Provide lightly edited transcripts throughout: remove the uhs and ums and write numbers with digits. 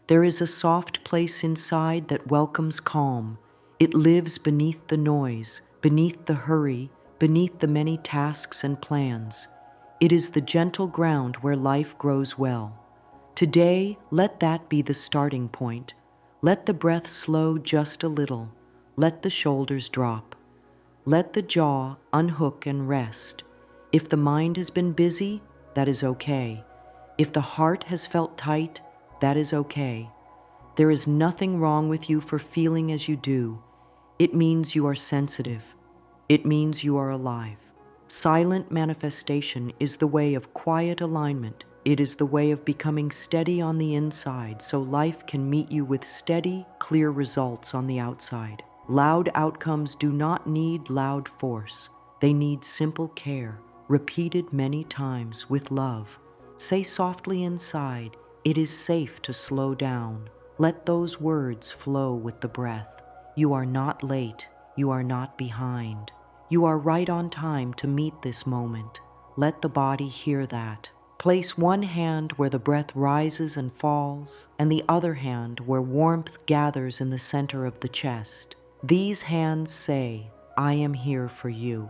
There is a soft place inside that welcomes calm. It lives beneath the noise, beneath the hurry, beneath the many tasks and plans. It is the gentle ground where life grows well. Today, let that be the starting point. Let the breath slow just a little. Let the shoulders drop. Let the jaw unhook and rest. If the mind has been busy, that is okay. If the heart has felt tight, that is okay. There is nothing wrong with you for feeling as you do. It means you are sensitive. It means you are alive. Silent manifestation is the way of quiet alignment. It is the way of becoming steady on the inside so life can meet you with steady, clear results on the outside. Loud outcomes do not need loud force. They need simple care, repeated many times with love. Say softly inside, "It is safe to slow down." Let those words flow with the breath. You are not late. You are not behind. You are right on time to meet this moment. Let the body hear that. Place one hand where the breath rises and falls, and the other hand where warmth gathers in the center of the chest. These hands say, "I am here for you."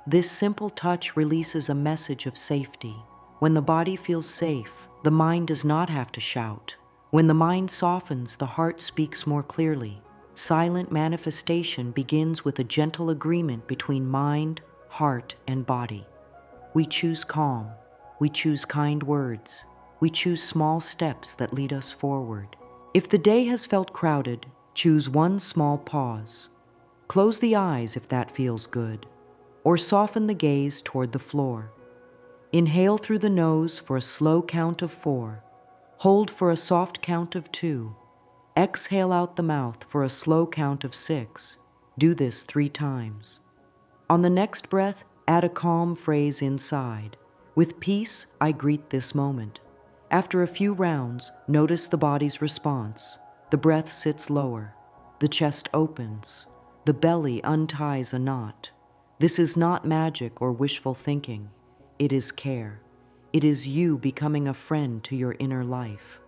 This simple touch releases a message of safety. When the body feels safe, the mind does not have to shout. When the mind softens, the heart speaks more clearly. Silent manifestation begins with a gentle agreement between mind, heart, and body. We choose calm. We choose kind words. We choose small steps that lead us forward. If the day has felt crowded, choose one small pause. Close the eyes if that feels good, or soften the gaze toward the floor. Inhale through the nose for a slow count of 4. Hold for a soft count of 2. Exhale out the mouth for a slow count of 6. Do this 3 times. On the next breath, add a calm phrase inside. With peace, I greet this moment. After a few rounds, notice the body's response. The breath sits lower. The chest opens. The belly unties a knot. This is not magic or wishful thinking. It is care. It is you becoming a friend to your inner life.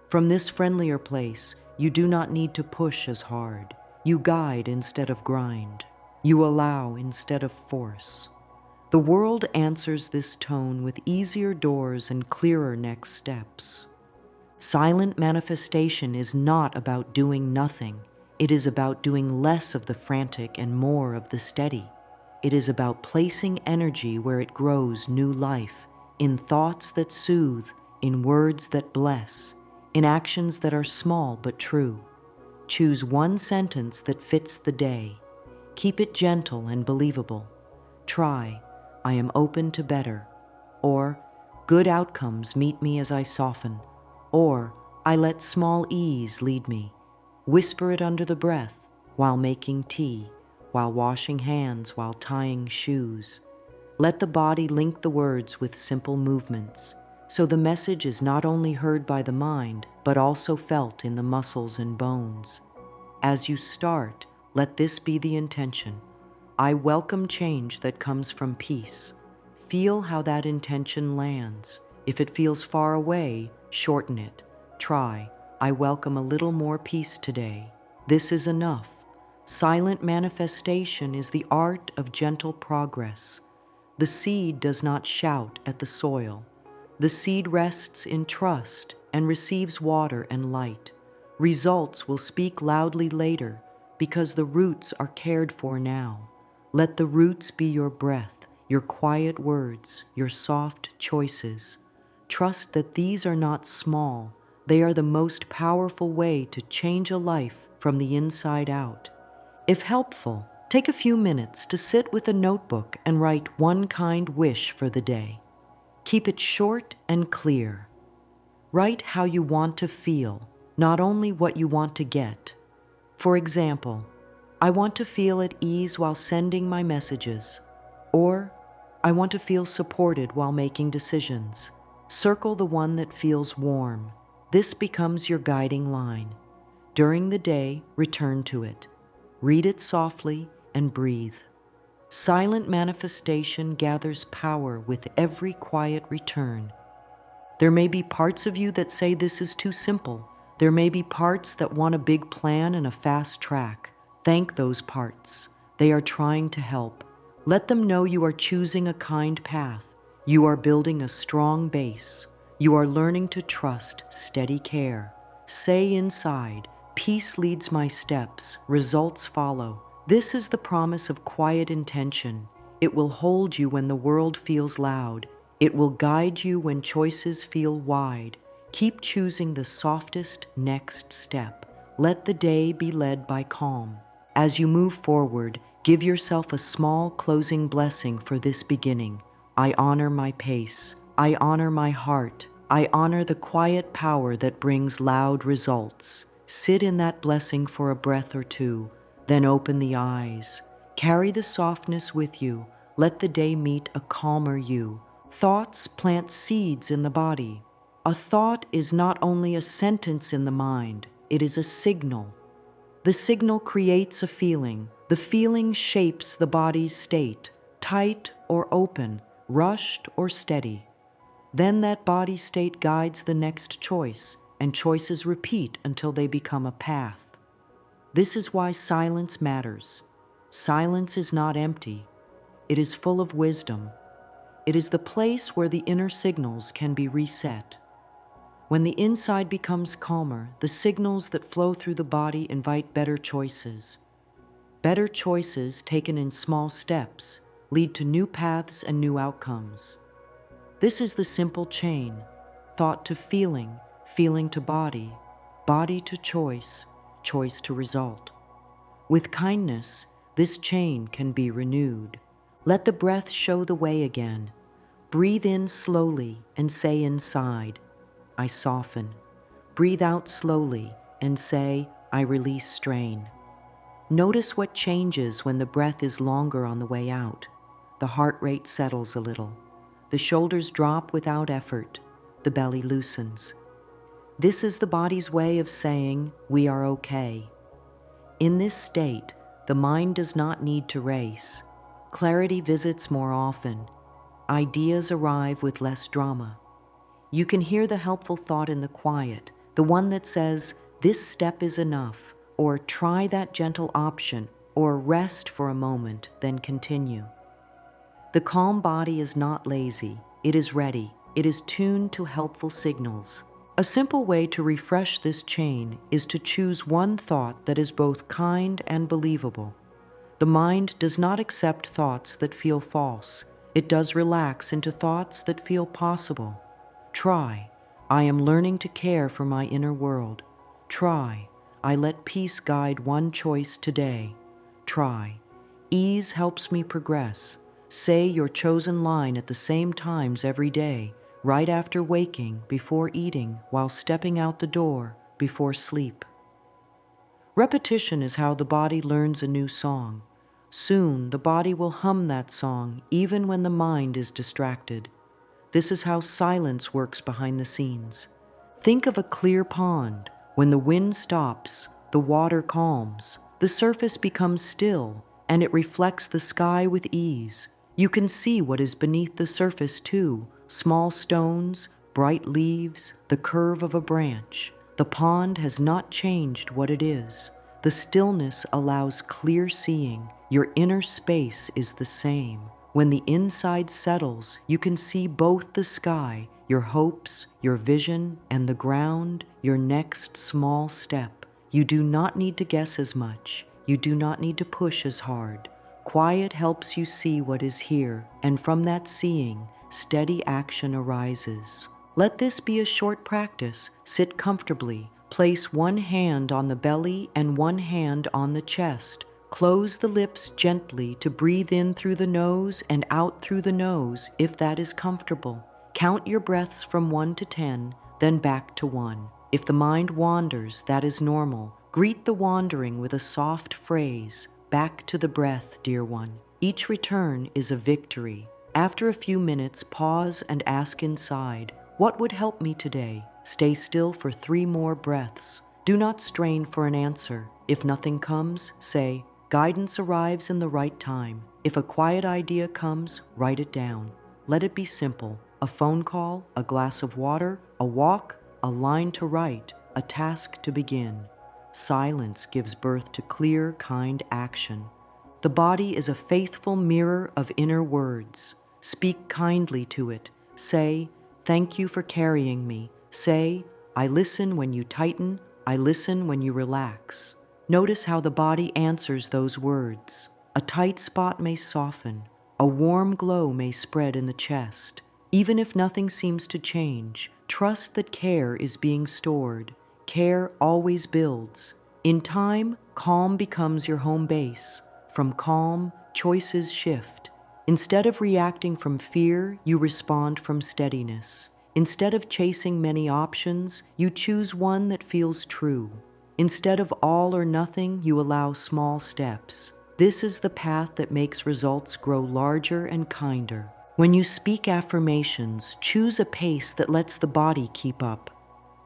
From this friendlier place, you do not need to push as hard. You guide instead of grind. You allow instead of force. The world answers this tone with easier doors and clearer next steps. Silent manifestation is not about doing nothing. It is about doing less of the frantic and more of the steady. It is about placing energy where it grows new life, in thoughts that soothe, in words that bless, in actions that are small but true. Choose one sentence that fits the day. Keep it gentle and believable. Try, "I am open to better," or "Good outcomes meet me as I soften," or "I let small ease lead me." Whisper it under the breath, while making tea, while washing hands, while tying shoes. Let the body link the words with simple movements, so the message is not only heard by the mind, but also felt in the muscles and bones. As you start, let this be the intention. I welcome change that comes from peace. Feel how that intention lands. If it feels far away, shorten it. Try, "I welcome a little more peace today." This is enough. Silent manifestation is the art of gentle progress. The seed does not shout at the soil. The seed rests in trust and receives water and light. Results will speak loudly later because the roots are cared for now. Let the roots be your breath, your quiet words, your soft choices. Trust that these are not small. They are the most powerful way to change a life from the inside out. If helpful, take a few minutes to sit with a notebook and write one kind wish for the day. Keep it short and clear. Write how you want to feel, not only what you want to get. For example, "I want to feel at ease while sending my messages," or "I want to feel supported while making decisions." Circle the one that feels warm. This becomes your guiding line. During the day, return to it. Read it softly and breathe. Silent manifestation gathers power with every quiet return. There may be parts of you that say this is too simple. There may be parts that want a big plan and a fast track. Thank those parts. They are trying to help. Let them know you are choosing a kind path. You are building a strong base. You are learning to trust steady care. Say inside, peace leads my steps, results follow. This is the promise of quiet intention. It will hold you when the world feels loud. It will guide you when choices feel wide. Keep choosing the softest next step. Let the day be led by calm. As you move forward, give yourself a small closing blessing for this beginning. I honor my pace. I honor my heart. I honor the quiet power that brings loud results. Sit in that blessing for a breath or two, then open the eyes. Carry the softness with you. Let the day meet a calmer you. Thoughts plant seeds in the body. A thought is not only a sentence in the mind, it is a signal. The signal creates a feeling. The feeling shapes the body's state, tight or open, rushed or steady. Then that body state guides the next choice, and choices repeat until they become a path. This is why silence matters. Silence is not empty. It is full of wisdom. It is the place where the inner signals can be reset. When the inside becomes calmer, the signals that flow through the body invite better choices. Better choices taken in small steps lead to new paths and new outcomes. This is the simple chain: thought to feeling, feeling to body, body to choice, choice to result. With kindness, this chain can be renewed. Let the breath show the way again. Breathe in slowly and say inside, I soften. Breathe out slowly and say, I release strain. Notice what changes when the breath is longer on the way out. The heart rate settles a little. The shoulders drop without effort. The belly loosens. This is the body's way of saying, we are okay. In this state, the mind does not need to race. Clarity visits more often. Ideas arrive with less drama. You can hear the helpful thought in the quiet, the one that says, this step is enough, or try that gentle option, or rest for a moment, then continue. The calm body is not lazy. It is ready. It is tuned to helpful signals. A simple way to refresh this chain is to choose one thought that is both kind and believable. The mind does not accept thoughts that feel false. It does relax into thoughts that feel possible. Try, I am learning to care for my inner world. Try, I let peace guide one choice today. Try, ease helps me progress. Say your chosen line at the same times every day, right after waking, before eating, while stepping out the door, before sleep. Repetition is how the body learns a new song. Soon, the body will hum that song even when the mind is distracted. This is how silence works behind the scenes. Think of a clear pond. When the wind stops, the water calms, the surface becomes still, and it reflects the sky with ease. You can see what is beneath the surface too: small stones, bright leaves, the curve of a branch. The pond has not changed what it is. The stillness allows clear seeing. Your inner space is the same. When the inside settles, you can see both the sky, your hopes, your vision, and the ground, your next small step. You do not need to guess as much. You do not need to push as hard. Quiet helps you see what is here, and from that seeing, steady action arises. Let this be a short practice. Sit comfortably. Place one hand on the belly and one hand on the chest. Close the lips gently to breathe in through the nose and out through the nose if that is comfortable. Count your breaths from 1 to 10, then back to 1. If the mind wanders, that is normal. Greet the wandering with a soft phrase, back to the breath, dear one. Each return is a victory. After a few minutes, pause and ask inside, what would help me today? Stay still for 3 more breaths. Do not strain for an answer. If nothing comes, say, guidance arrives in the right time. If a quiet idea comes, write it down. Let it be simple. A phone call, a glass of water, a walk, a line to write. a task to begin. Silence gives birth to clear, kind action. The body is a faithful mirror of inner words. Speak kindly to it. Say, "Thank you for carrying me." Say, "I listen when you tighten. I listen when you relax." Notice how the body answers those words. A tight spot may soften. A warm glow may spread in the chest. Even if nothing seems to change, trust that care is being stored. Care always builds. In time, calm becomes your home base. From calm, choices shift. Instead of reacting from fear, you respond from steadiness. Instead of chasing many options, you choose one that feels true. Instead of all or nothing, you allow small steps. This is the path that makes results grow larger and kinder. When you speak affirmations, choose a pace that lets the body keep up.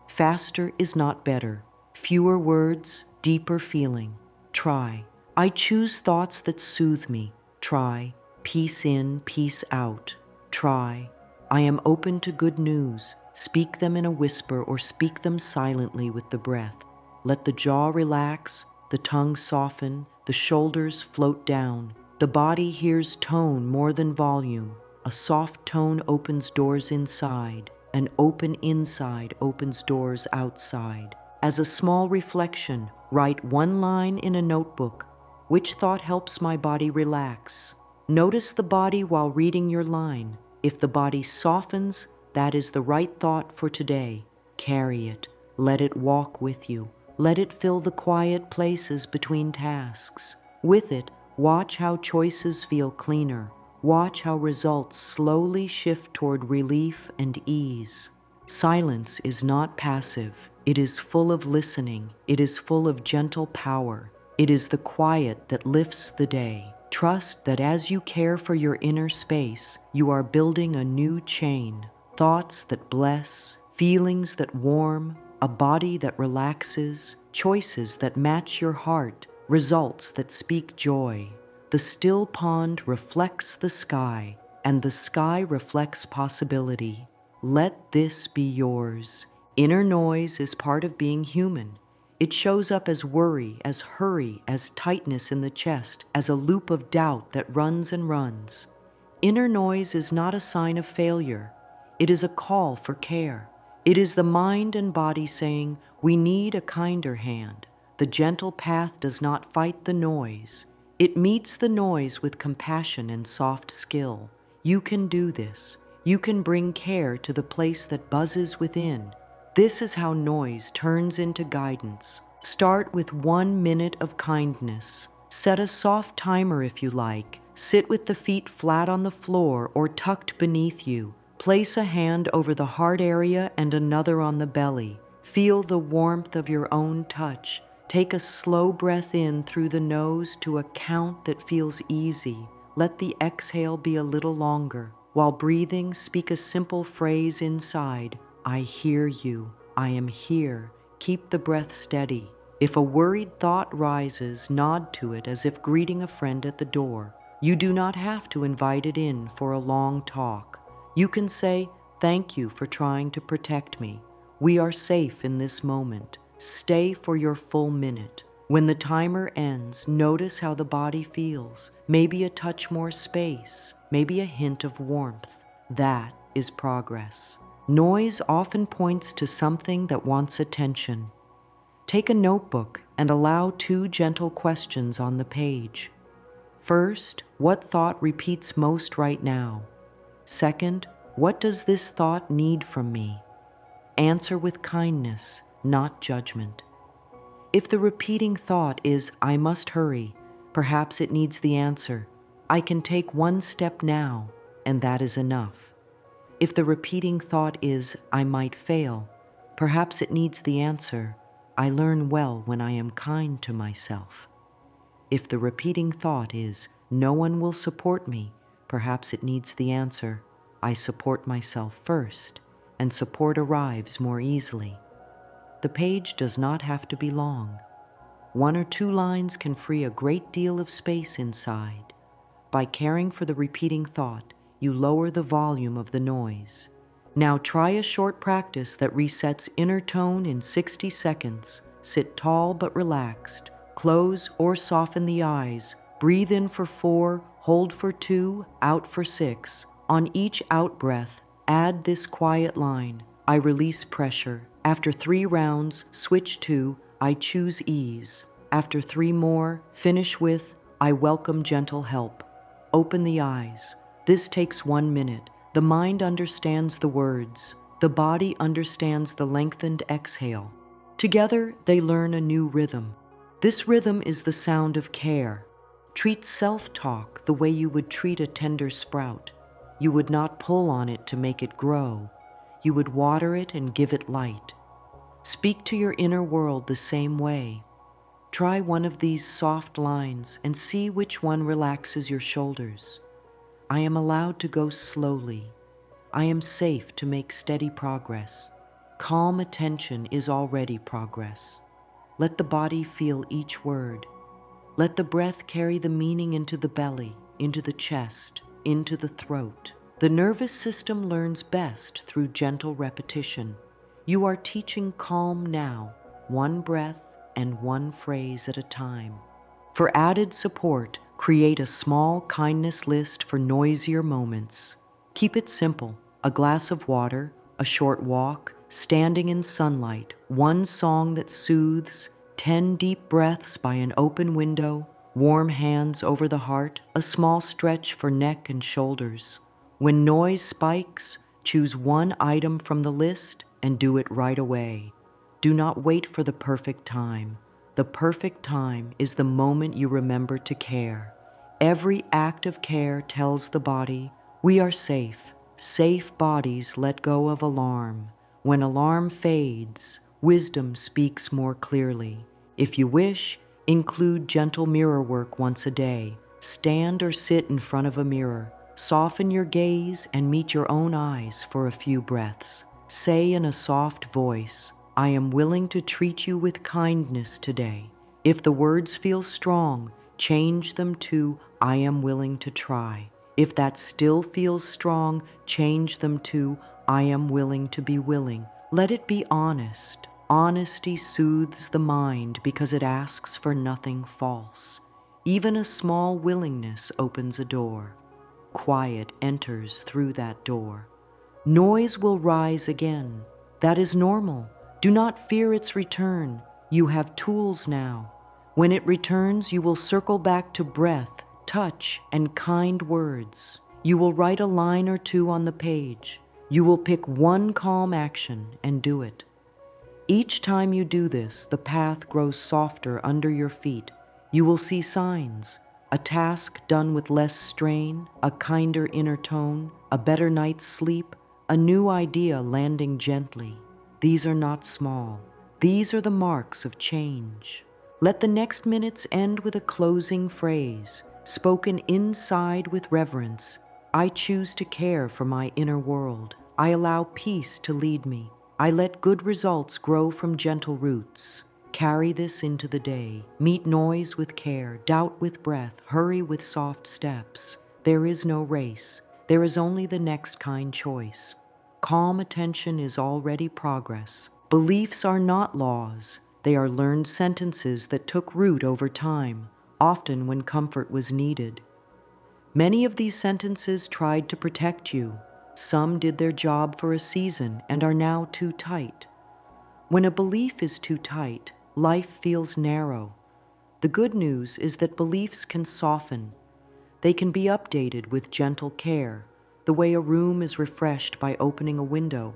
Faster is not better. Fewer words, deeper feeling. Try. I choose thoughts that soothe me. Try. Peace in, peace out. Try. I am open to good news. Speak them in a whisper or speak them silently with the breath. Let the jaw relax, the tongue soften, the shoulders float down. The body hears tone more than volume. A soft tone opens doors inside. An open inside opens doors outside. As a small reflection, write one line in a notebook. Which thought helps my body relax? Notice the body while reading your line. If the body softens, that is the right thought for today. Carry it. Let it walk with you. Let it fill the quiet places between tasks. With it, watch how choices feel cleaner. Watch how results slowly shift toward relief and ease. Silence is not passive. It is full of listening. It is full of gentle power. It is the quiet that lifts the day. Trust that as you care for your inner space, you are building a new chain. Thoughts that bless, feelings that warm, a body that relaxes, choices that match your heart, results that speak joy. The still pond reflects the sky, and the sky reflects possibility. Let this be yours. Inner noise is part of being human. It shows up as worry, as hurry, as tightness in the chest, as a loop of doubt that runs and runs. Inner noise is not a sign of failure. It is a call for care. It is the mind and body saying, we need a kinder hand. The gentle path does not fight the noise. It meets the noise with compassion and soft skill. You can do this. You can bring care to the place that buzzes within. This is how noise turns into guidance. Start with 1 minute of kindness. Set a soft timer if you like. Sit with the feet flat on the floor or tucked beneath you. Place a hand over the heart area and another on the belly. Feel the warmth of your own touch. Take a slow breath in through the nose to a count that feels easy. Let the exhale be a little longer. While breathing, speak a simple phrase inside. I hear you. I am here. Keep the breath steady. If a worried thought rises, nod to it as if greeting a friend at the door. You do not have to invite it in for a long talk. You can say, thank you for trying to protect me. We are safe in this moment. Stay for your full minute. When the timer ends, notice how the body feels. Maybe a touch more space, maybe a hint of warmth. That is progress. Noise often points to something that wants attention. Take a notebook and allow 2 gentle questions on the page. First, what thought repeats most right now? Second, what does this thought need from me? Answer with kindness, not judgment. If the repeating thought is, I must hurry, perhaps it needs the answer, I can take 1 step now, and that is enough. If the repeating thought is, I might fail, perhaps it needs the answer, I learn well when I am kind to myself. If the repeating thought is, no one will support me, perhaps it needs the answer, I support myself first, and support arrives more easily. The page does not have to be long. 1 or 2 lines can free a great deal of space inside. By caring for the repeating thought, you lower the volume of the noise. Now try a short practice that resets inner tone in 60 seconds. Sit tall but relaxed. Close or soften the eyes. Breathe in for 4, hold for 2, out for 6. On each out-breath, add this quiet line: I release pressure. After 3 rounds, switch to I choose ease. After 3 more, finish with I welcome gentle help. Open the eyes. This takes 1 minute. The mind understands the words. The body understands the lengthened exhale. Together, they learn a new rhythm. This rhythm is the sound of care. Treat self-talk the way you would treat a tender sprout. You would not pull on it to make it grow. You would water it and give it light. Speak to your inner world the same way. Try one of these soft lines and see which one relaxes your shoulders. I am allowed to go slowly. I am safe to make steady progress. Calm attention is already progress. Let the body feel each word. Let the breath carry the meaning into the belly, into the chest, into the throat. The nervous system learns best through gentle repetition. You are teaching calm now, one breath and one phrase at a time. For added support, create a small kindness list for noisier moments. Keep it simple: a glass of water, a short walk, standing in sunlight, one song that soothes, 10 deep breaths by an open window, warm hands over the heart, a small stretch for neck and shoulders. When noise spikes, choose one item from the list and do it right away. Do not wait for the perfect time. The perfect time is the moment you remember to care. Every act of care tells the body, we are safe. Safe bodies let go of alarm. When alarm fades, wisdom speaks more clearly. If you wish, include gentle mirror work once a day. Stand or sit in front of a mirror. Soften your gaze and meet your own eyes for a few breaths. Say in a soft voice, I am willing to treat you with kindness today. If the words feel strong, change them to I am willing to try. If that still feels strong, change them to I am willing to be willing. Let it be honest. Honesty soothes the mind because it asks for nothing false. Even a small willingness opens a door. Quiet enters through that door. Noise will rise again. That is normal. Do not fear its return. You have tools now. When it returns, you will circle back to breath, touch, and kind words. You will write a line or 2 on the page. You will pick one calm action and do it. Each time you do this, the path grows softer under your feet. You will see signs: a task done with less strain, a kinder inner tone, a better night's sleep, a new idea landing gently. These are not small. These are the marks of change. Let the next minutes end with a closing phrase, spoken inside with reverence. I choose to care for my inner world. I allow peace to lead me. I let good results grow from gentle roots. Carry this into the day. Meet noise with care, doubt with breath, hurry with soft steps. There is no race. There is only the next kind choice. Calm attention is already progress. Beliefs are not laws. They are learned sentences that took root over time, often when comfort was needed. Many of these sentences tried to protect you. Some did their job for a season and are now too tight. When a belief is too tight, life feels narrow. The good news is that beliefs can soften. They can be updated with gentle care, the way a room is refreshed by opening a window.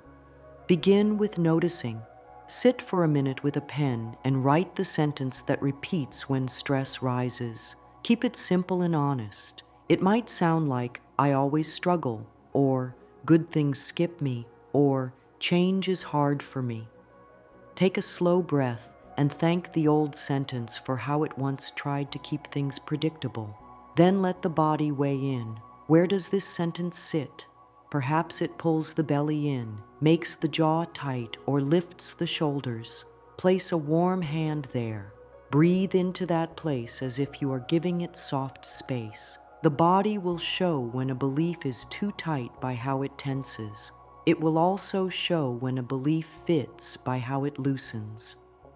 Begin with noticing. Sit for a minute with a pen and write the sentence that repeats when stress rises. Keep it simple and honest. It might sound like, I always struggle, or good things skip me, or change is hard for me. Take a slow breath and thank the old sentence for how it once tried to keep things predictable. Then let the body weigh in. Where does this sentence sit? Perhaps it pulls the belly in, makes the jaw tight, or lifts the shoulders. Place a warm hand there. Breathe into that place as if you are giving it soft space. The body will show when a belief is too tight by how it tenses. It will also show when a belief fits by how it loosens.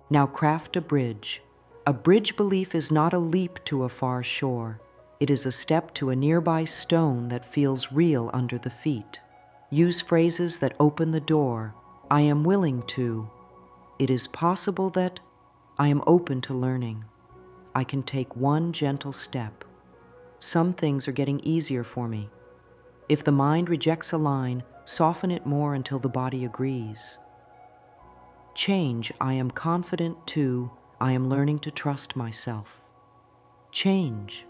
Now craft a bridge. A bridge belief is not a leap to a far shore. It is a step to a nearby stone that feels real under the feet. Use phrases that open the door. I am willing to. It is possible that. I am open to learning. I can take one gentle step. Some things are getting easier for me. If the mind rejects a line, soften it more until the body agrees. Change, I am confident to. I am learning to trust myself. Change.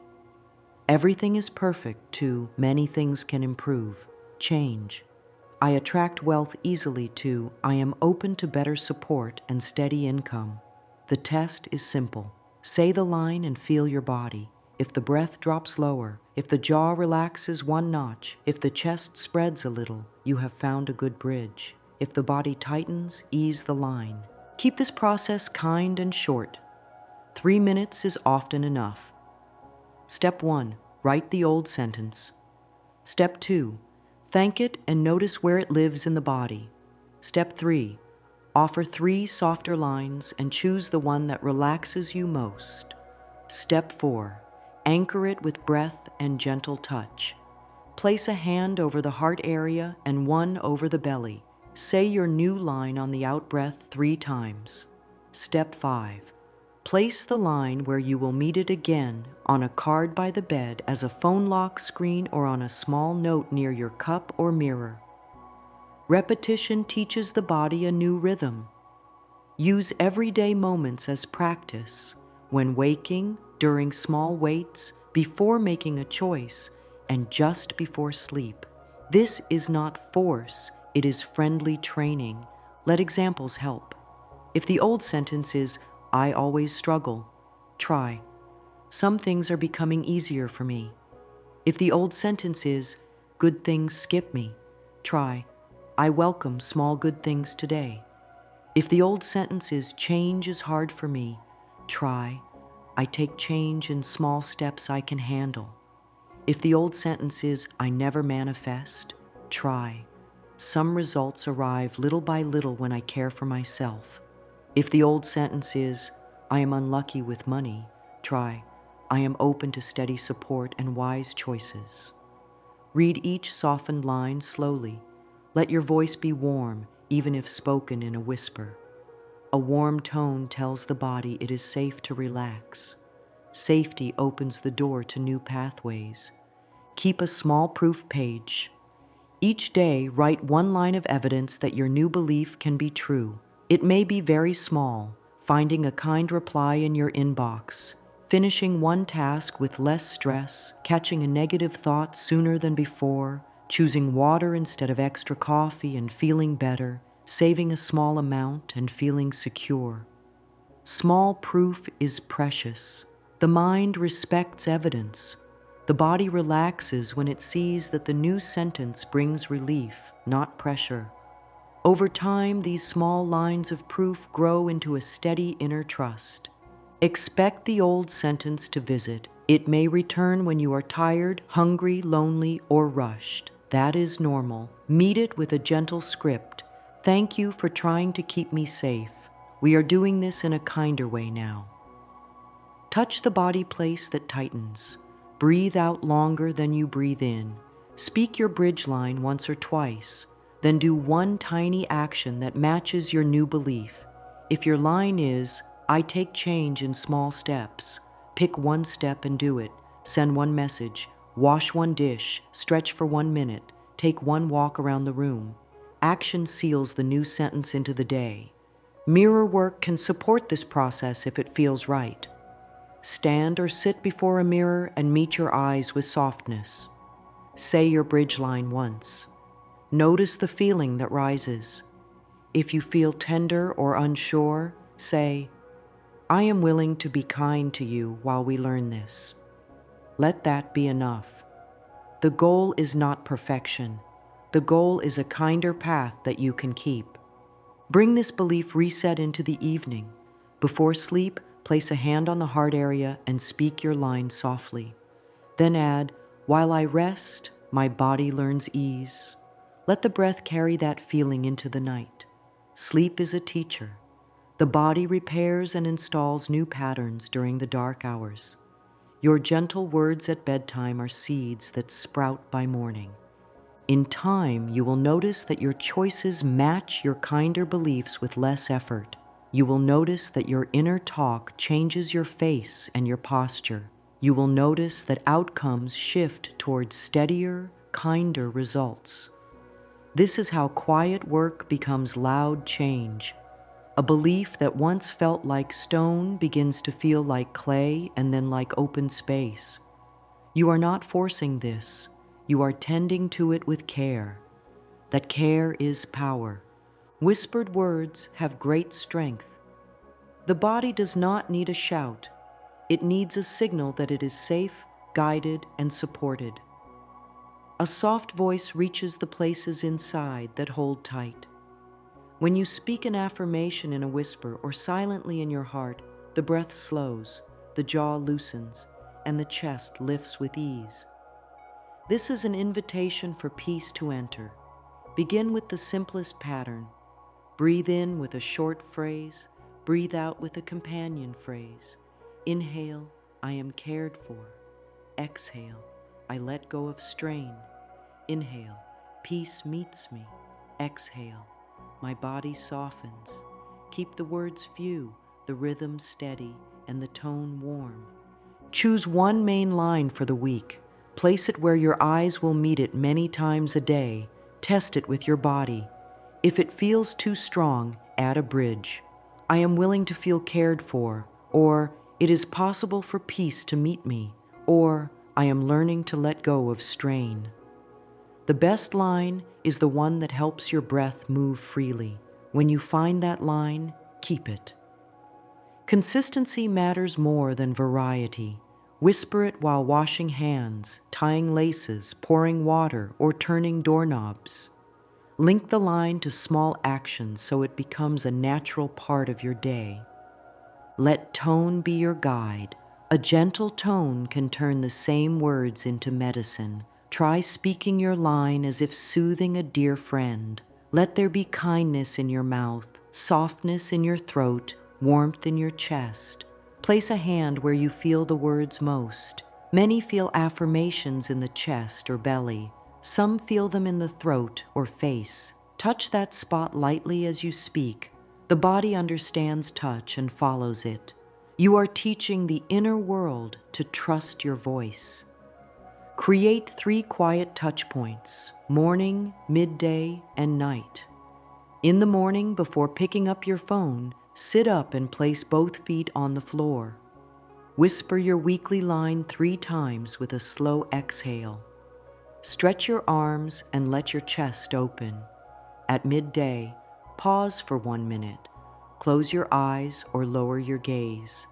Everything is perfect to. Many things can improve. Change. I attract wealth easily to. I am open to better support and steady income. The test is simple. Say the line and feel your body. If the breath drops lower, if the jaw relaxes one notch, if the chest spreads a little, you have found a good bridge. If the body tightens, ease the line. Keep this process kind and short. 3 minutes is often enough. Step 1, write the old sentence. Step 2, thank it and notice where it lives in the body. Step 3, offer 3 softer lines and choose the one that relaxes you most. Step 4, anchor it with breath and gentle touch. Place a hand over the heart area and one over the belly. Say your new line on the out-breath 3 times. Step 5, place the line where you will meet it again, on a card by the bed, as a phone lock screen, or on a small note near your cup or mirror. Repetition teaches the body a new rhythm. Use everyday moments as practice, when waking, during small waits, before making a choice, and just before sleep. This is not force, it is friendly training. Let examples help. If the old sentence is, I always struggle, try. Some things are becoming easier for me. If the old sentence is, good things skip me, try. I welcome small good things today. If the old sentence is, change is hard for me, try. I take change in small steps I can handle. If the old sentence is, I never manifest, try. Some results arrive little by little when I care for myself. If the old sentence is, I am unlucky with money, try. I am open to steady support and wise choices. Read each softened line slowly. Let your voice be warm, even if spoken in a whisper. A warm tone tells the body it is safe to relax. Safety opens the door to new pathways. Keep a small proof page. Each day, write 1 line of evidence that your new belief can be true. It may be very small, finding a kind reply in your inbox, finishing one task with less stress, catching a negative thought sooner than before, choosing water instead of extra coffee and feeling better, saving a small amount and feeling secure. Small proof is precious. The mind respects evidence. The body relaxes when it sees that the new sentence brings relief, not pressure. Over time, these small lines of proof grow into a steady inner trust. Expect the old sentence to visit. It may return when you are tired, hungry, lonely, or rushed. That is normal. Meet it with a gentle script. Thank you for trying to keep me safe. We are doing this in a kinder way now. Touch the body place that tightens. Breathe out longer than you breathe in. Speak your bridge line once or twice. Then do one tiny action that matches your new belief. If your line is, I take change in small steps, pick 1 step and do it. Send 1 message, wash 1 dish, stretch for 1 minute, take 1 walk around the room. Action seals the new sentence into the day. Mirror work can support this process if it feels right. Stand or sit before a mirror and meet your eyes with softness. Say your bridge line once. Notice the feeling that rises. If you feel tender or unsure, say, I am willing to be kind to you while we learn this. Let that be enough. The goal is not perfection. The goal is a kinder path that you can keep. Bring this belief reset into the evening. Before sleep, place a hand on the heart area and speak your line softly. Then add, while I rest, my body learns ease. Let the breath carry that feeling into the night. Sleep is a teacher. The body repairs and installs new patterns during the dark hours. Your gentle words at bedtime are seeds that sprout by morning. In time, you will notice that your choices match your kinder beliefs with less effort. You will notice that your inner talk changes your face and your posture. You will notice that outcomes shift towards steadier, kinder results. This is how quiet work becomes loud change. A belief that once felt like stone begins to feel like clay and then like open space. You are not forcing this. You are tending to it with care. That care is power. Whispered words have great strength. The body does not need a shout. It needs a signal that it is safe, guided, and supported. A soft voice reaches the places inside that hold tight. When you speak an affirmation in a whisper or silently in your heart, the breath slows, the jaw loosens, and the chest lifts with ease. This is an invitation for peace to enter. Begin with the simplest pattern. Breathe in with a short phrase, breathe out with a companion phrase. Inhale, I am cared for. Exhale, I let go of strain. Inhale, peace meets me. Exhale, my body softens. Keep the words few, the rhythm steady, and the tone warm. Choose one main line for the week. Place it where your eyes will meet it many times a day. Test it with your body. If it feels too strong, add a bridge. I am willing to feel cared for, or it is possible for peace to meet me, or I am learning to let go of strain. The best line is the one that helps your breath move freely. When you find that line, keep it. Consistency matters more than variety. Whisper it while washing hands, tying laces, pouring water, or turning doorknobs. Link the line to small actions so it becomes a natural part of your day. Let tone be your guide. A gentle tone can turn the same words into medicine. Try speaking your line as if soothing a dear friend. Let there be kindness in your mouth, softness in your throat, warmth in your chest. Place a hand where you feel the words most. Many feel affirmations in the chest or belly. Some feel them in the throat or face. Touch that spot lightly as you speak. The body understands touch and follows it. You are teaching the inner world to trust your voice. Create 3 quiet touch points: morning, midday, and night. In the morning, before picking up your phone, sit up and place both feet on the floor. Whisper your weekly line 3 times with a slow exhale. Stretch your arms and let your chest open. At midday, pause for 1 minute. Close your eyes or lower your gaze.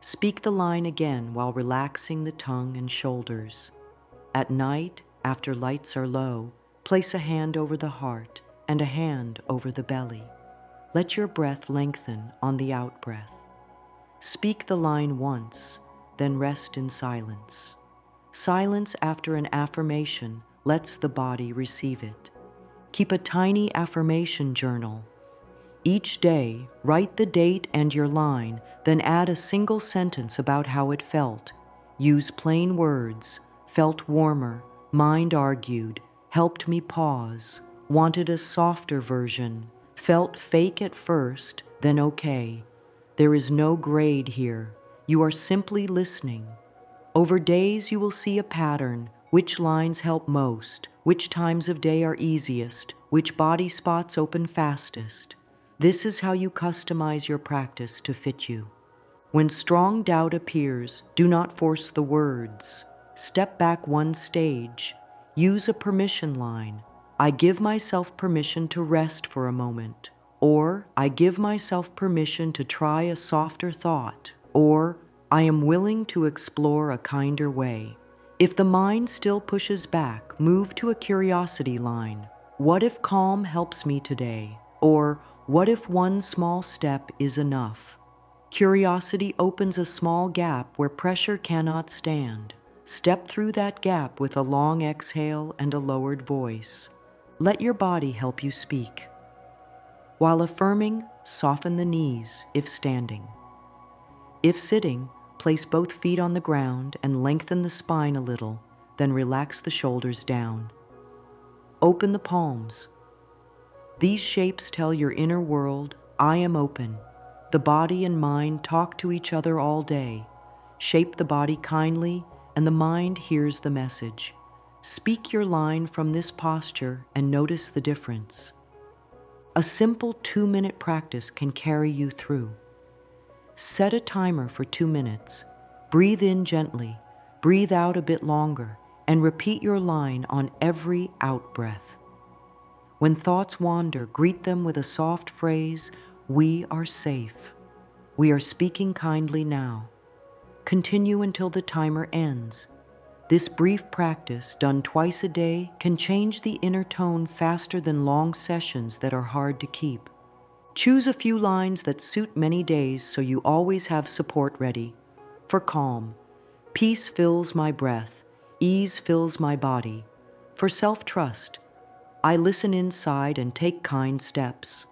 Speak the line again while relaxing the tongue and shoulders. At night, after lights are low, place a hand over the heart and a hand over the belly. Let your breath lengthen on the out-breath. Speak the line once, then rest in silence. Silence after an affirmation lets the body receive it. Keep a tiny affirmation journal. Each day, write the date and your line, then add a single sentence about how it felt. Use plain words: felt warmer, mind argued, helped me pause, wanted a softer version, felt fake at first, then okay. There is no grade here. You are simply listening. Over days, you will see a pattern: which lines help most, which times of day are easiest, which body spots open fastest. This is how you customize your practice to fit you. When strong doubt appears, do not force the words. Step back 1 stage. Use a permission line. I give myself permission to rest for a moment. Or, I give myself permission to try a softer thought. Or, I am willing to explore a kinder way. If the mind still pushes back, move to a curiosity line. What if calm helps me today? Or, what if 1 small step is enough? Curiosity opens a small gap where pressure cannot stand. Step through that gap with a long exhale and a lowered voice. Let your body help you speak. While affirming, soften the knees if standing. If sitting, place both feet on the ground and lengthen the spine a little, then relax the shoulders down. Open the palms. These shapes tell your inner world, I am open. The body and mind talk to each other all day. Shape the body kindly, and the mind hears the message. Speak your line from this posture and notice the difference. A simple 2-minute practice can carry you through. Set a timer for 2 minutes. Breathe in gently, breathe out a bit longer, and repeat your line on every out-breath. When thoughts wander, greet them with a soft phrase, we are safe. We are speaking kindly now. Continue until the timer ends. This brief practice, done twice a day, can change the inner tone faster than long sessions that are hard to keep. Choose a few lines that suit many days so you always have support ready. For calm, peace fills my breath, ease fills my body. For self-trust, I listen inside and take kind steps.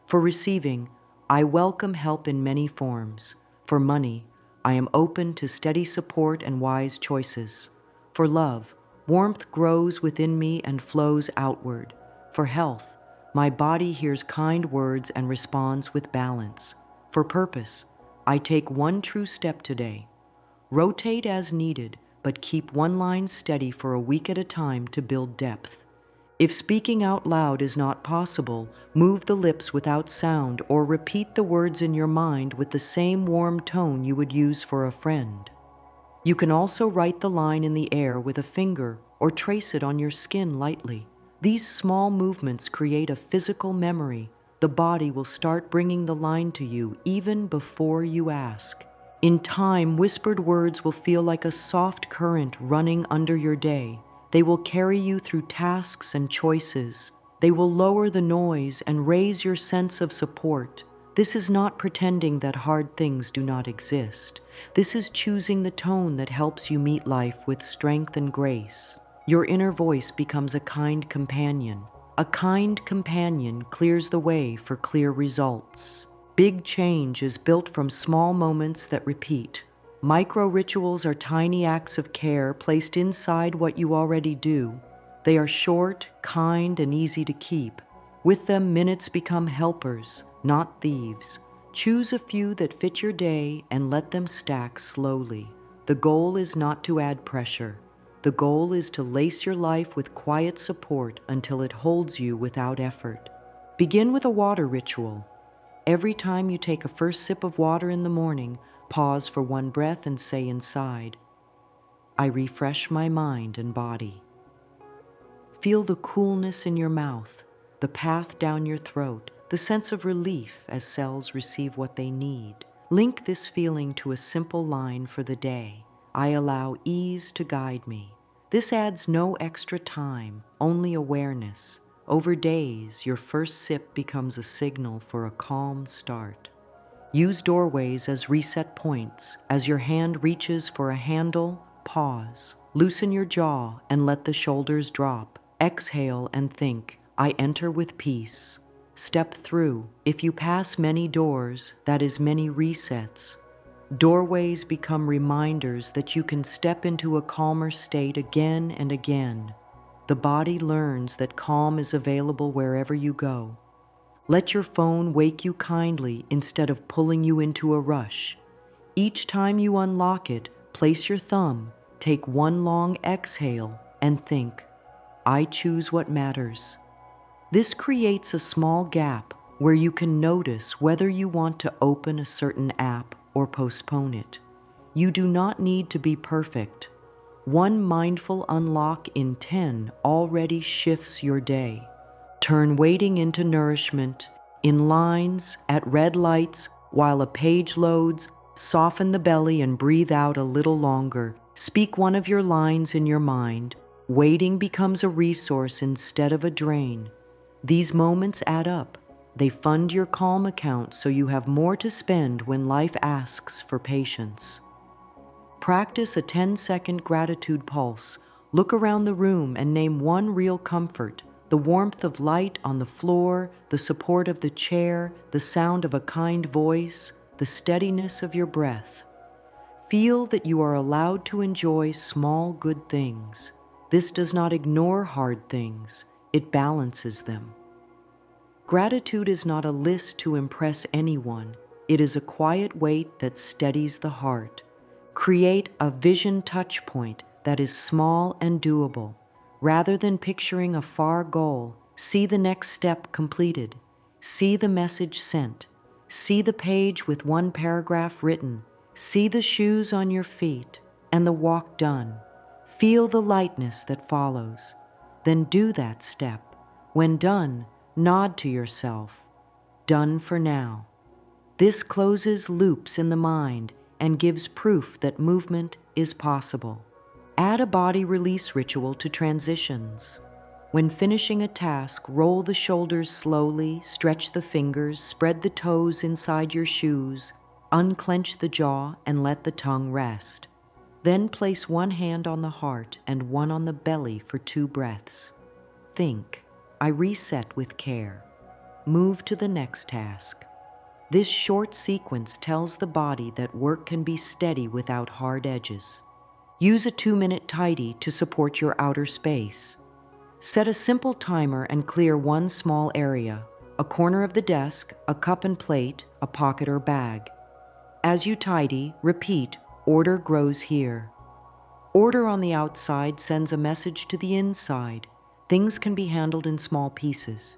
For receiving, I welcome help in many forms. For money, I am open to steady support and wise choices. For love, warmth grows within me and flows outward. For health, my body hears kind words and responds with balance. For purpose, I take one true step today. Rotate as needed, but keep one line steady for a week at a time to build depth. If speaking out loud is not possible, move the lips without sound or repeat the words in your mind with the same warm tone you would use for a friend. You can also write the line in the air with a finger or trace it on your skin lightly. These small movements create a physical memory. The body will start bringing the line to you even before you ask. In time, whispered words will feel like a soft current running under your day. They will carry you through tasks and choices. They will lower the noise and raise your sense of support. This is not pretending that hard things do not exist. This is choosing the tone that helps you meet life with strength and grace. Your inner voice becomes a kind companion. A kind companion clears the way for clear results. Big change is built from small moments that repeat. Micro-rituals are tiny acts of care placed inside what you already do. They are short, kind, and easy to keep. With them, minutes become helpers, not thieves. Choose a few that fit your day and let them stack slowly. The goal is not to add pressure. The goal is to lace your life with quiet support until it holds you without effort. Begin with a water ritual. Every time you take a first sip of water in the morning, pause for one breath and say inside, I refresh my mind and body. Feel the coolness in your mouth, the path down your throat, the sense of relief as cells receive what they need. Link this feeling to a simple line for the day. I allow ease to guide me. This adds no extra time, only awareness. Over days, your first sip becomes a signal for a calm start. Use doorways as reset points. As your hand reaches for a handle, pause. Loosen your jaw and let the shoulders drop. Exhale and think, I enter with peace. Step through. If you pass many doors, that is many resets. Doorways become reminders that you can step into a calmer state again and again. The body learns that calm is available wherever you go. Let your phone wake you kindly instead of pulling you into a rush. Each time you unlock it, place your thumb, take one long exhale, and think, I choose what matters. This creates a small gap where you can notice whether you want to open a certain app or postpone it. You do not need to be perfect. One mindful unlock in 10 already shifts your day. Turn waiting into nourishment. In lines, at red lights, while a page loads, soften the belly and breathe out a little longer. Speak one of your lines in your mind. Waiting becomes a resource instead of a drain. These moments add up. They fund your calm account so you have more to spend when life asks for patience. Practice a 10-second gratitude pulse. Look around the room and name one real comfort, The warmth of light on the floor, the support of the chair, the sound of a kind voice, the steadiness of your breath. Feel that you are allowed to enjoy small good things. This does not ignore hard things, it balances them. Gratitude is not a list to impress anyone. It is a quiet weight that steadies the heart. Create a vision touch point that is small and doable. Rather than picturing a far goal, see the next step completed. See the message sent. See the page with one paragraph written. See the shoes on your feet and the walk done. Feel the lightness that follows. Then do that step. When done, nod to yourself. Done for now. This closes loops in the mind and gives proof that movement is possible. Add a body release ritual to transitions. When finishing a task, roll the shoulders slowly, stretch the fingers, spread the toes inside your shoes, unclench the jaw, and let the tongue rest. Then place one hand on the heart and one on the belly for 2 breaths. Think, I reset with care. Move to the next task. This short sequence tells the body that work can be steady without hard edges. Use a 2-minute tidy to support your outer space. Set a simple timer and clear one small area, a corner of the desk, a cup and plate, a pocket or bag. As you tidy, repeat, order grows here. Order on the outside sends a message to the inside. Things can be handled in small pieces.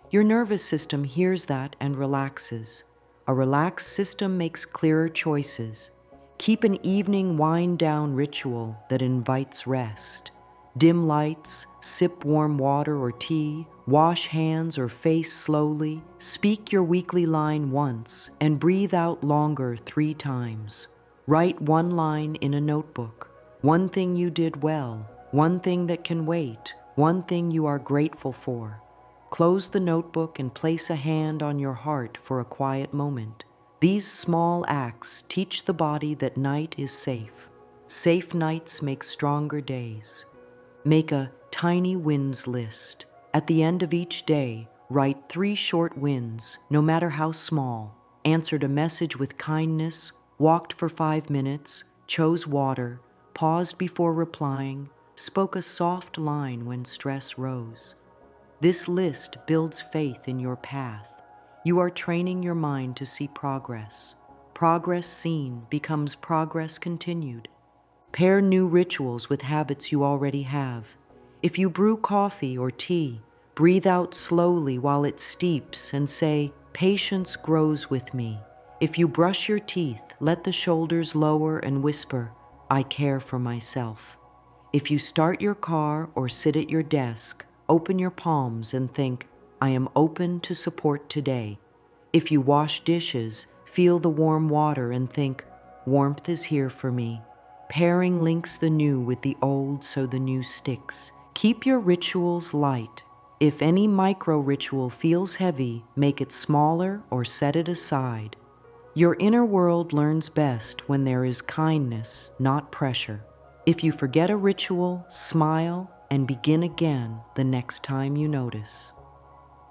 Your nervous system hears that and relaxes. A relaxed system makes clearer choices. Keep an evening wind-down ritual that invites rest. Dim lights, sip warm water or tea, wash hands or face slowly, speak your weekly line once, and breathe out longer 3 times. Write one line in a notebook. One thing you did well, one thing that can wait, one thing you are grateful for. Close the notebook and place a hand on your heart for a quiet moment. These small acts teach the body that night is safe. Safe nights make stronger days. Make a tiny wins list. At the end of each day, write 3 short wins, no matter how small. Answered a message with kindness, walked for 5 minutes, chose water, paused before replying, spoke a soft line when stress rose. This list builds faith in your path. You are training your mind to see progress. Progress seen becomes progress continued. Pair new rituals with habits you already have. If you brew coffee or tea, breathe out slowly while it steeps and say, "Patience grows with me." If you brush your teeth, let the shoulders lower and whisper, "I care for myself." If you start your car or sit at your desk, open your palms and think, "I am open to support today." If you wash dishes, feel the warm water and think, "Warmth is here for me." Pairing links the new with the old so the new sticks. Keep your rituals light. If any micro ritual feels heavy, make it smaller or set it aside. Your inner world learns best when there is kindness, not pressure. If you forget a ritual, smile and begin again the next time you notice.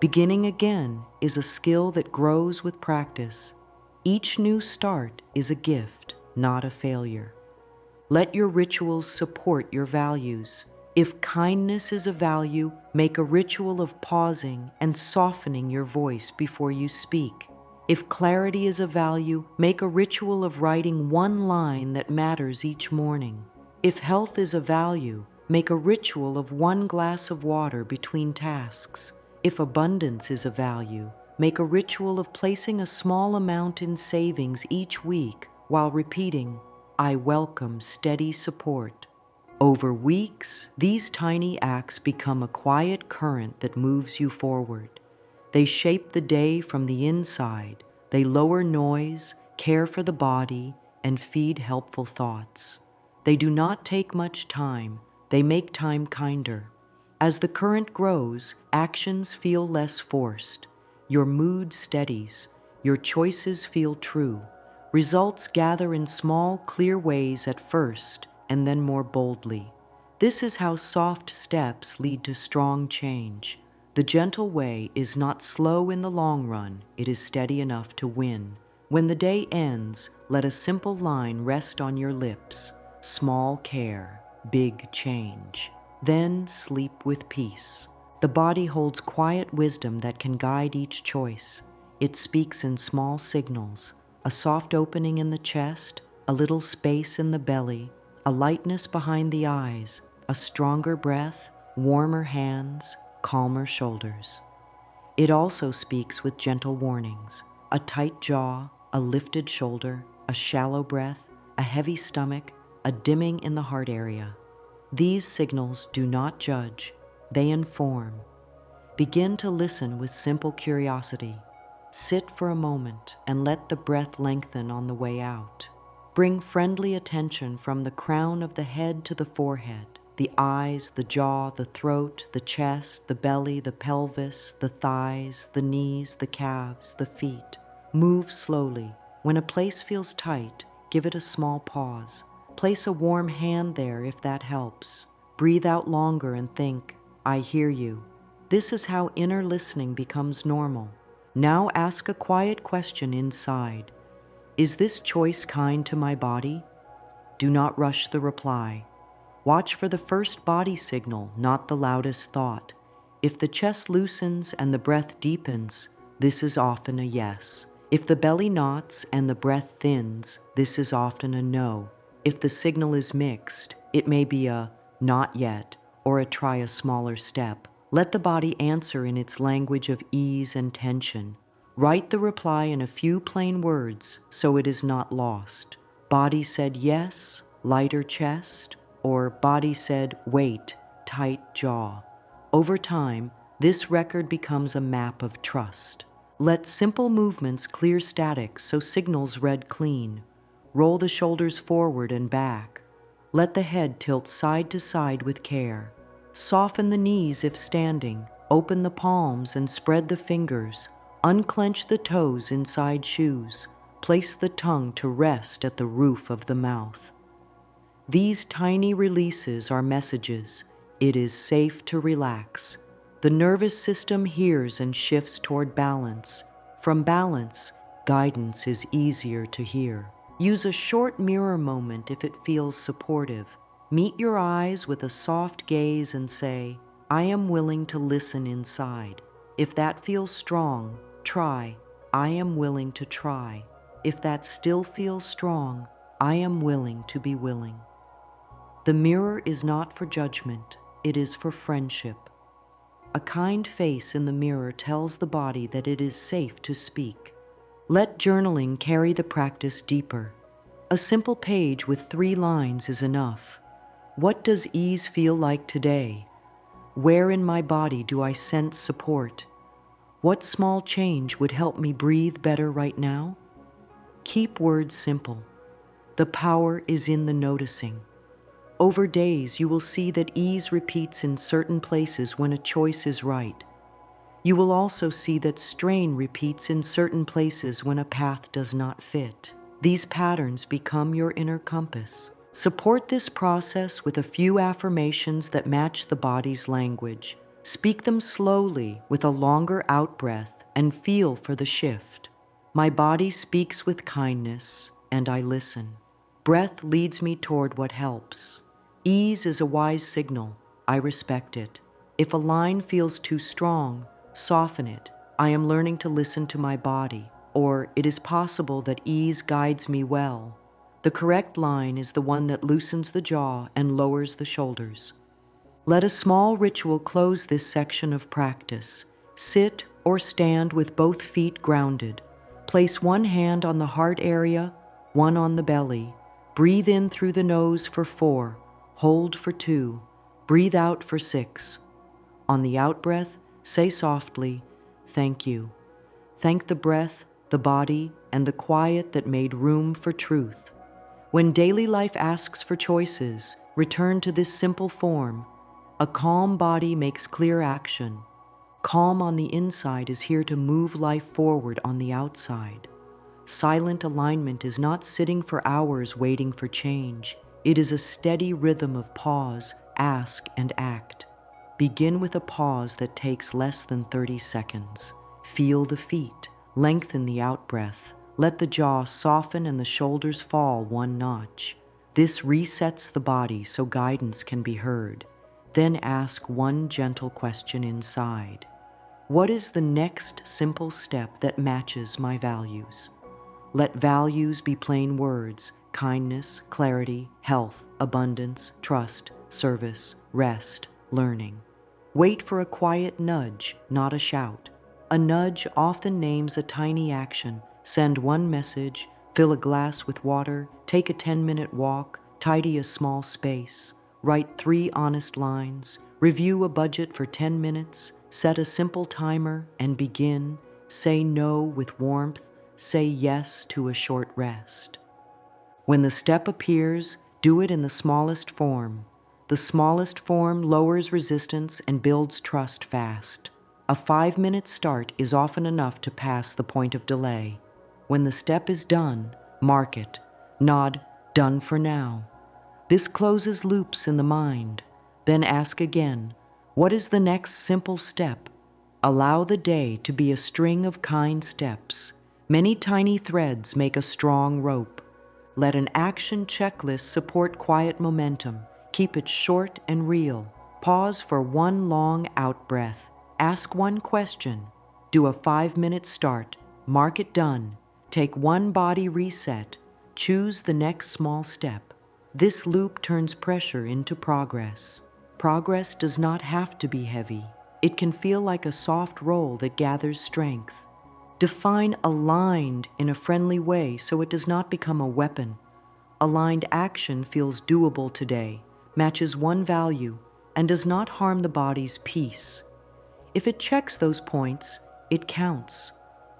Beginning again is a skill that grows with practice. Each new start is a gift, not a failure. Let your rituals support your values. If kindness is a value, make a ritual of pausing and softening your voice before you speak. If clarity is a value, make a ritual of writing one line that matters each morning. If health is a value, make a ritual of 1 glass of water between tasks. If abundance is a value, make a ritual of placing a small amount in savings each week while repeating, "I welcome steady support." Over weeks, these tiny acts become a quiet current that moves you forward. They shape the day from the inside. They lower noise, care for the body, and feed helpful thoughts. They do not take much time. They make time kinder. As the current grows, actions feel less forced. Your mood steadies. Your choices feel true. Results gather in small, clear ways at first, and then more boldly. This is how soft steps lead to strong change. The gentle way is not slow in the long run, it is steady enough to win. When the day ends, let a simple line rest on your lips. Small care, big change. Then sleep with peace. The body holds quiet wisdom that can guide each choice. It speaks in small signals, a soft opening in the chest, a little space in the belly, a lightness behind the eyes, a stronger breath, warmer hands, calmer shoulders. It also speaks with gentle warnings, a tight jaw, a lifted shoulder, a shallow breath, a heavy stomach, a dimming in the heart area. These signals do not judge, they inform. Begin to listen with simple curiosity. Sit for a moment and let the breath lengthen on the way out. Bring friendly attention from the crown of the head to the forehead, the eyes, the jaw, the throat, the chest, the belly, the pelvis, the thighs, the knees, the calves, the feet. Move slowly. When a place feels tight, give it a small pause. Place a warm hand there if that helps. Breathe out longer and think, I hear you. This is how inner listening becomes normal. Now ask a quiet question inside. Is this choice kind to my body? Do not rush the reply. Watch for the first body signal, not the loudest thought. If the chest loosens and the breath deepens, this is often a yes. If the belly knots and the breath thins, this is often a no. If the signal is mixed, it may be a not yet or a try a smaller step. Let the body answer in its language of ease and tension. Write the reply in a few plain words so it is not lost. Body said yes, lighter chest, or body said wait, tight jaw. Over time, this record becomes a map of trust. Let simple movements clear static so signals read clean. Roll the shoulders forward and back. Let the head tilt side to side with care. Soften the knees if standing. Open the palms and spread the fingers. Unclench the toes inside shoes. Place the tongue to rest at the roof of the mouth. These tiny releases are messages. It is safe to relax. The nervous system hears and shifts toward balance. From balance, guidance is easier to hear. Use a short mirror moment if it feels supportive. Meet your eyes with a soft gaze and say, I am willing to listen inside. If that feels strong, try, I am willing to try. If that still feels strong, I am willing to be willing. The mirror is not for judgment, it is for friendship. A kind face in the mirror tells the body that it is safe to speak. Let journaling carry the practice deeper. A simple page with 3 lines is enough. What does ease feel like today? Where in my body do I sense support? What small change would help me breathe better right now? Keep words simple. The power is in the noticing. Over days, you will see that ease repeats in certain places when a choice is right. You will also see that strain repeats in certain places when a path does not fit. These patterns become your inner compass. Support this process with a few affirmations that match the body's language. Speak them slowly with a longer out-breath and feel for the shift. My body speaks with kindness, and I listen. Breath leads me toward what helps. Ease is a wise signal. I respect it. If a line feels too strong, soften it. I am learning to listen to my body. Or, it is possible that ease guides me well. The correct line is the one that loosens the jaw and lowers the shoulders. Let a small ritual close this section of practice. Sit or stand with both feet grounded. Place one hand on the heart area, one on the belly. Breathe in through the nose for 4. Hold for 2. Breathe out for 6. On the out-breath, say softly, thank you. Thank the breath, the body, and the quiet that made room for truth. When daily life asks for choices, return to this simple form. A calm body makes clear action. Calm on the inside is here to move life forward on the outside. Silent alignment is not sitting for hours waiting for change. It is a steady rhythm of pause, ask, and act. begin with a pause that takes less than 30 seconds. Feel the feet, lengthen the out-breath, let the jaw soften and the shoulders fall one notch. This resets the body so guidance can be heard. Then ask one gentle question inside. What is the next simple step that matches my values? Let values be plain words: kindness, clarity, health, abundance, trust, service, rest, learning. Wait for a quiet nudge, not a shout. A nudge often names a tiny action. Send one message, fill a glass with water, take a 10-minute walk, tidy a small space, write 3 honest lines, review a budget for 10 minutes, set a simple timer and begin. Say no with warmth, say yes to a short rest. When the step appears, do it in the smallest form. The smallest form lowers resistance and builds trust fast. A 5-minute start is often enough to pass the point of delay. When the step is done, mark it. Nod, done for now. This closes loops in the mind. Then ask again, what is the next simple step? Allow the day to be a string of kind steps. Many tiny threads make a strong rope. Let an action checklist support quiet momentum. Keep it short and real. Pause for one long out-breath. Ask one question. Do a 5-minute start. Mark it done. Take one body reset. Choose the next small step. This loop turns pressure into progress. Progress does not have to be heavy. It can feel like a soft roll that gathers strength. Define aligned in a friendly way so it does not become a weapon. Aligned action feels doable today, matches one value, and does not harm the body's peace. If it checks those points, it counts.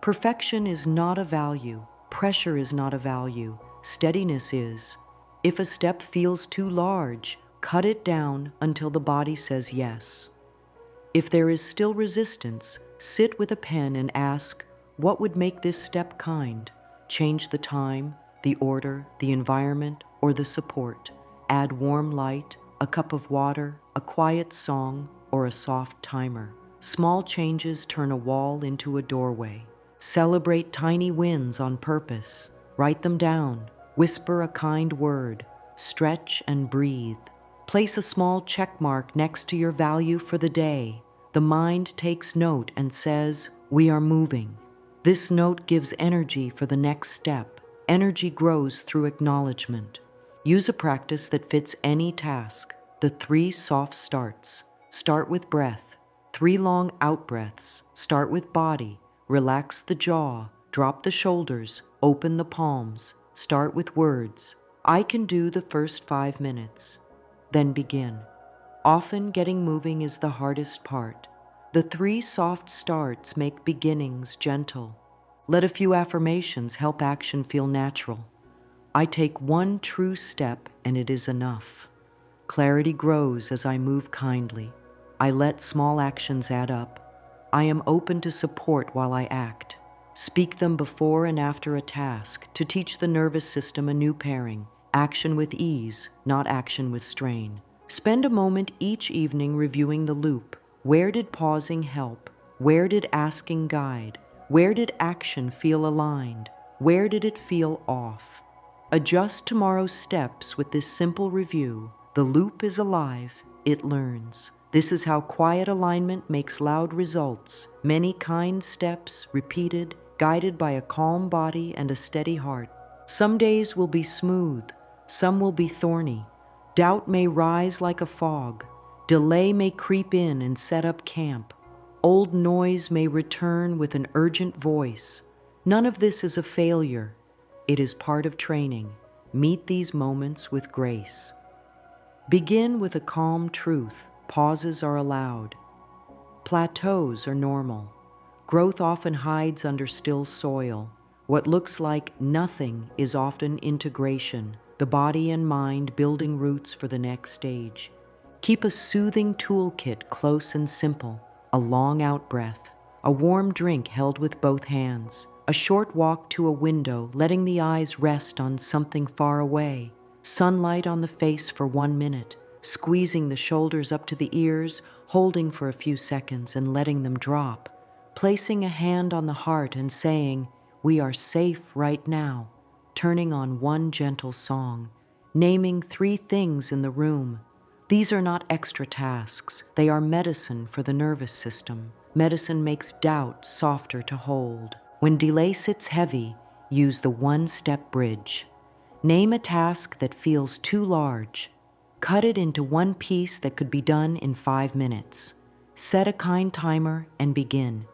Perfection is not a value. Pressure is not a value. Steadiness is. If a step feels too large, cut it down until the body says yes. If there is still resistance, sit with a pen and ask, what would make this step kind? Change the time, the order, the environment, or the support. Add warm light, a cup of water, a quiet song, or a soft timer. Small changes turn a wall into a doorway. Celebrate tiny wins on purpose. Write them down. Whisper a kind word. Stretch and breathe. Place a small check mark next to your value for the day. The mind takes note and says, we are moving. This note gives energy for the next step. Energy grows through acknowledgement. Use a practice that fits any task. The 3 soft starts. Start with breath. 3 long out-breaths. Start with body. Relax the jaw. Drop the shoulders. Open the palms. Start with words. I can do the first 5 minutes. Then begin. Often getting moving is the hardest part. The 3 soft starts make beginnings gentle. Let a few affirmations help action feel natural. I take one true step and it is enough. Clarity grows as I move kindly. I let small actions add up. I am open to support while I act. Speak them before and after a task to teach the nervous system a new pairing. Action with ease, not action with strain. Spend a moment each evening reviewing the loop. Where did pausing help? Where did asking guide? Where did action feel aligned? Where did it feel off? Adjust tomorrow's steps with this simple review. The loop is alive, it learns. This is how quiet alignment makes loud results. Many kind steps, repeated, guided by a calm body and a steady heart. Some days will be smooth, some will be thorny. Doubt may rise like a fog. Delay may creep in and set up camp. Old noise may return with an urgent voice. None of this is a failure. It is part of training. Meet these moments with grace. Begin with a calm truth. Pauses are allowed. Plateaus are normal. Growth often hides under still soil. What looks like nothing is often integration, the body and mind building roots for the next stage. Keep a soothing toolkit close and simple, a long out-breath, a warm drink held with both hands, a short walk to a window, letting the eyes rest on something far away, sunlight on the face for 1 minute. squeezing the shoulders up to the ears, holding for a few seconds and letting them drop, placing a hand on the heart and saying, "We are safe right now," turning on one gentle song, naming 3 things in the room. These are not extra tasks. They are medicine for the nervous system. Medicine makes doubt softer to hold. When delay sits heavy, use the one-step bridge. Name a task that feels too large. Cut it into one piece that could be done in 5 minutes. Set a kind timer and begin.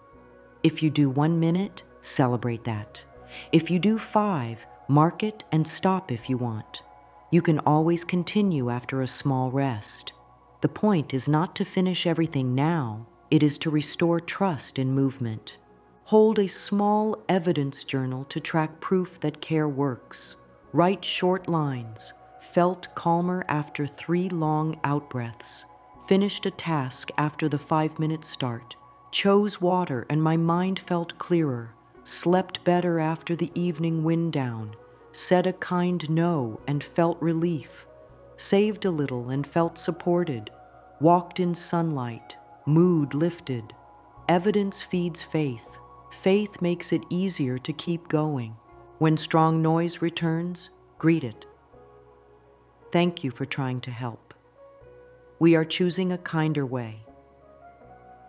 If you do 1 minute, celebrate that. If you do 5, mark it and stop if you want. You can always continue after a small rest. The point is not to finish everything now, it is to restore trust in movement. Hold a small evidence journal to track proof that care works. Write short lines. Felt calmer after 3 long out-breaths. Finished a task after the 5-minute start. Chose water and my mind felt clearer. Slept better after the evening wind down. Said a kind no and felt relief. Saved a little and felt supported. Walked in sunlight. Mood lifted. Evidence feeds faith. Faith makes it easier to keep going. When strong noise returns, greet it. Thank you for trying to help. We are choosing a kinder way.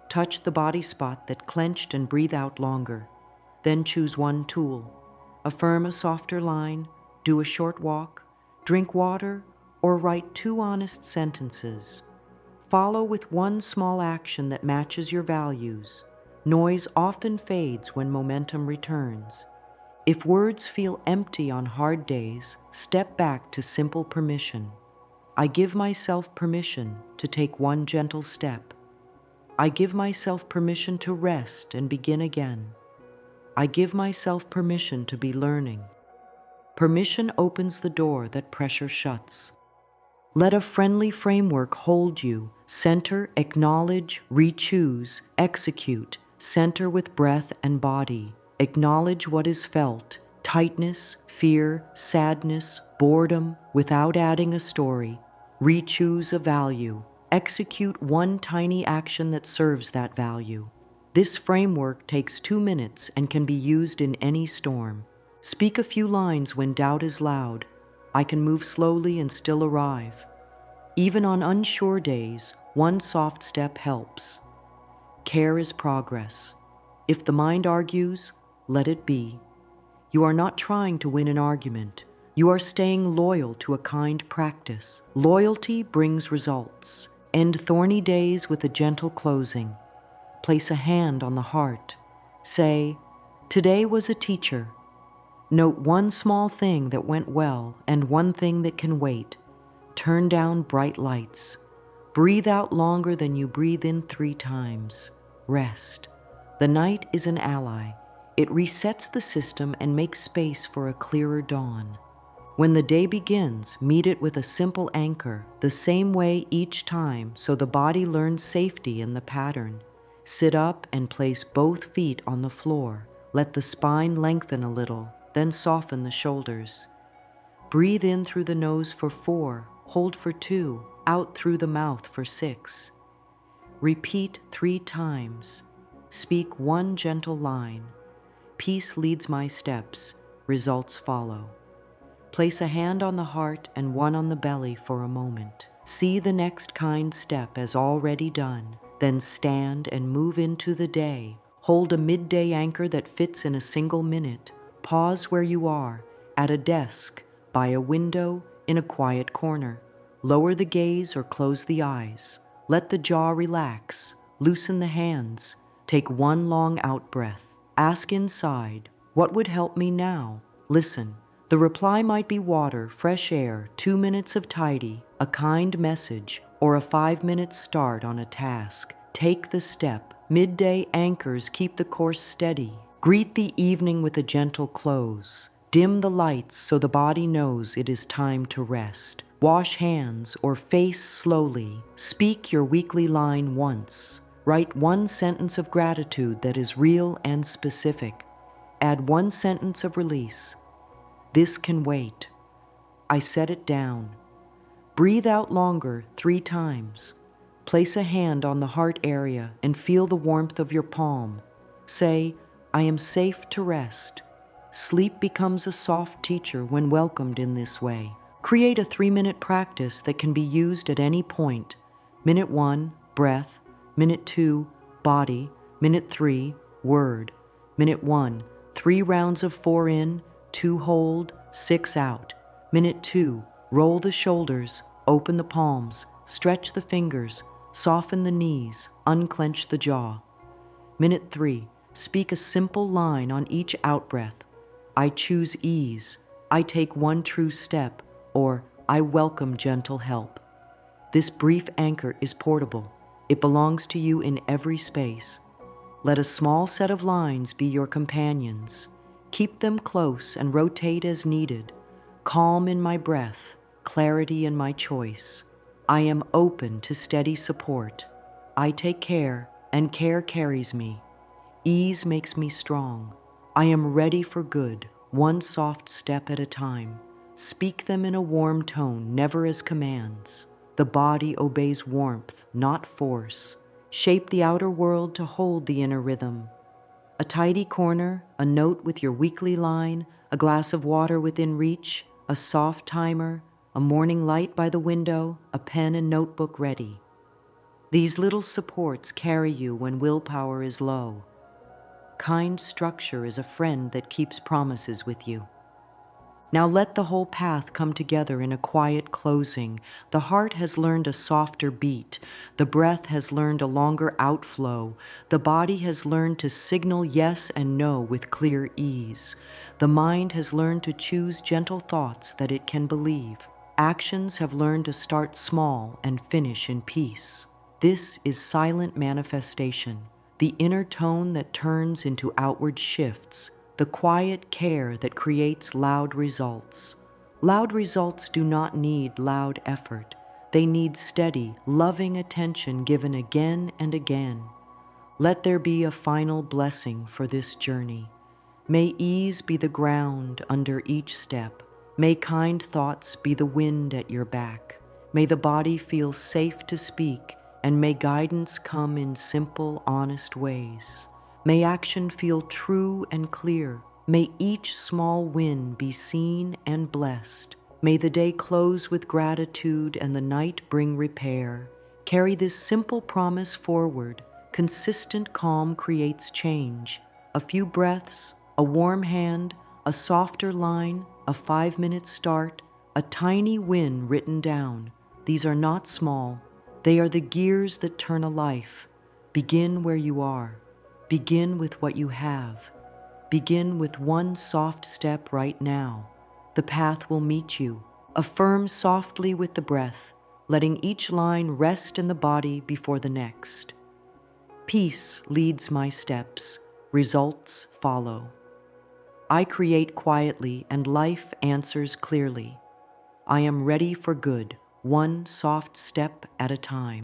Touch the body spot that clenched and breathe out longer. Then choose one tool. Affirm a softer line, do a short walk, drink water, or write 2 honest sentences. Follow with one small action that matches your values. Noise often fades when momentum returns. If words feel empty on hard days, step back to simple permission. I give myself permission to take one gentle step. I give myself permission to rest and begin again. I give myself permission to be learning. Permission opens the door that pressure shuts. Let a friendly framework hold you. Center, acknowledge, re-choose, execute. Center with breath and body. Acknowledge what is felt. Tightness, fear, sadness, boredom, without adding a story. Re-choose a value. Execute one tiny action that serves that value. This framework takes 2 minutes and can be used in any storm. Speak a few lines when doubt is loud. I can move slowly and still arrive. Even on unsure days, one soft step helps. Care is progress. If the mind argues, let it be. You are not trying to win an argument. You are staying loyal to a kind practice. Loyalty brings results. End thorny days with a gentle closing. Place a hand on the heart. Say, "Today was a teacher." Note one small thing that went well and one thing that can wait. Turn down bright lights. Breathe out longer than you breathe in 3 times. Rest. The night is an ally. It resets the system and makes space for a clearer dawn. When the day begins, meet it with a simple anchor, the same way each time, so the body learns safety in the pattern. Sit up and place both feet on the floor. Let the spine lengthen a little, then soften the shoulders. Breathe in through the nose for 4, hold for 2, out through the mouth for 6. Repeat 3 times. Speak one gentle line. Peace leads my steps, results follow. Place a hand on the heart and one on the belly for a moment. See the next kind step as already done, then stand and move into the day. Hold a midday anchor that fits in a single minute. Pause where you are, at a desk, by a window, in a quiet corner. Lower the gaze or close the eyes. Let the jaw relax. Loosen the hands. Take one long out-breath. Ask inside, what would help me now? Listen. The reply might be water, fresh air, 2 minutes of tidy, a kind message, or a 5-minute start on a task. Take the step. Midday anchors keep the course steady. Greet the evening with a gentle close. Dim the lights so the body knows it is time to rest. Wash hands or face slowly. Speak your weekly line once. Write one sentence of gratitude that is real and specific. Add one sentence of release. This can wait. I set it down. Breathe out longer 3 times. Place a hand on the heart area and feel the warmth of your palm. Say, I am safe to rest. Sleep becomes a soft teacher when welcomed in this way. Create a 3-minute practice that can be used at any point. Minute 1, breath. Minute 2, body. Minute 3, word. Minute 1, 3 rounds of 4 in, 2 hold, 6 out. Minute 2, roll the shoulders, open the palms, stretch the fingers, soften the knees, unclench the jaw. Minute 3, speak a simple line on each out-breath. I choose ease, I take one true step, or I welcome gentle help. This brief anchor is portable. It belongs to you in every space. Let a small set of lines be your companions. Keep them close and rotate as needed. Calm in my breath, clarity in my choice. I am open to steady support. I take care, and care carries me. Ease makes me strong. I am ready for good, one soft step at a time. Speak them in a warm tone, never as commands. The body obeys warmth, not force. Shape the outer world to hold the inner rhythm. A tidy corner, a note with your weekly line, a glass of water within reach, a soft timer, a morning light by the window, a pen and notebook ready. These little supports carry you when willpower is low. Kind structure is a friend that keeps promises with you. Now let the whole path come together in a quiet closing. The heart has learned a softer beat. The breath has learned a longer outflow. The body has learned to signal yes and no with clear ease. The mind has learned to choose gentle thoughts that it can believe. Actions have learned to start small and finish in peace. This is silent manifestation, the inner tone that turns into outward shifts, the quiet care that creates loud results. Loud results do not need loud effort. They need steady, loving attention given again and again. Let there be a final blessing for this journey. May ease be the ground under each step. May kind thoughts be the wind at your back. May the body feel safe to speak, and may guidance come in simple, honest ways. May action feel true and clear. May each small win be seen and blessed. May the day close with gratitude and the night bring repair. Carry this simple promise forward. Consistent calm creates change. A few breaths, a warm hand, a softer line, a 5-minute start, a tiny win written down. These are not small. They are the gears that turn a life. Begin where you are. Begin with what you have. Begin with one soft step right now. The path will meet you. Affirm softly with the breath, letting each line rest in the body before the next. Peace leads my steps. Results follow. I create quietly and life answers clearly. I am ready for good, one soft step at a time.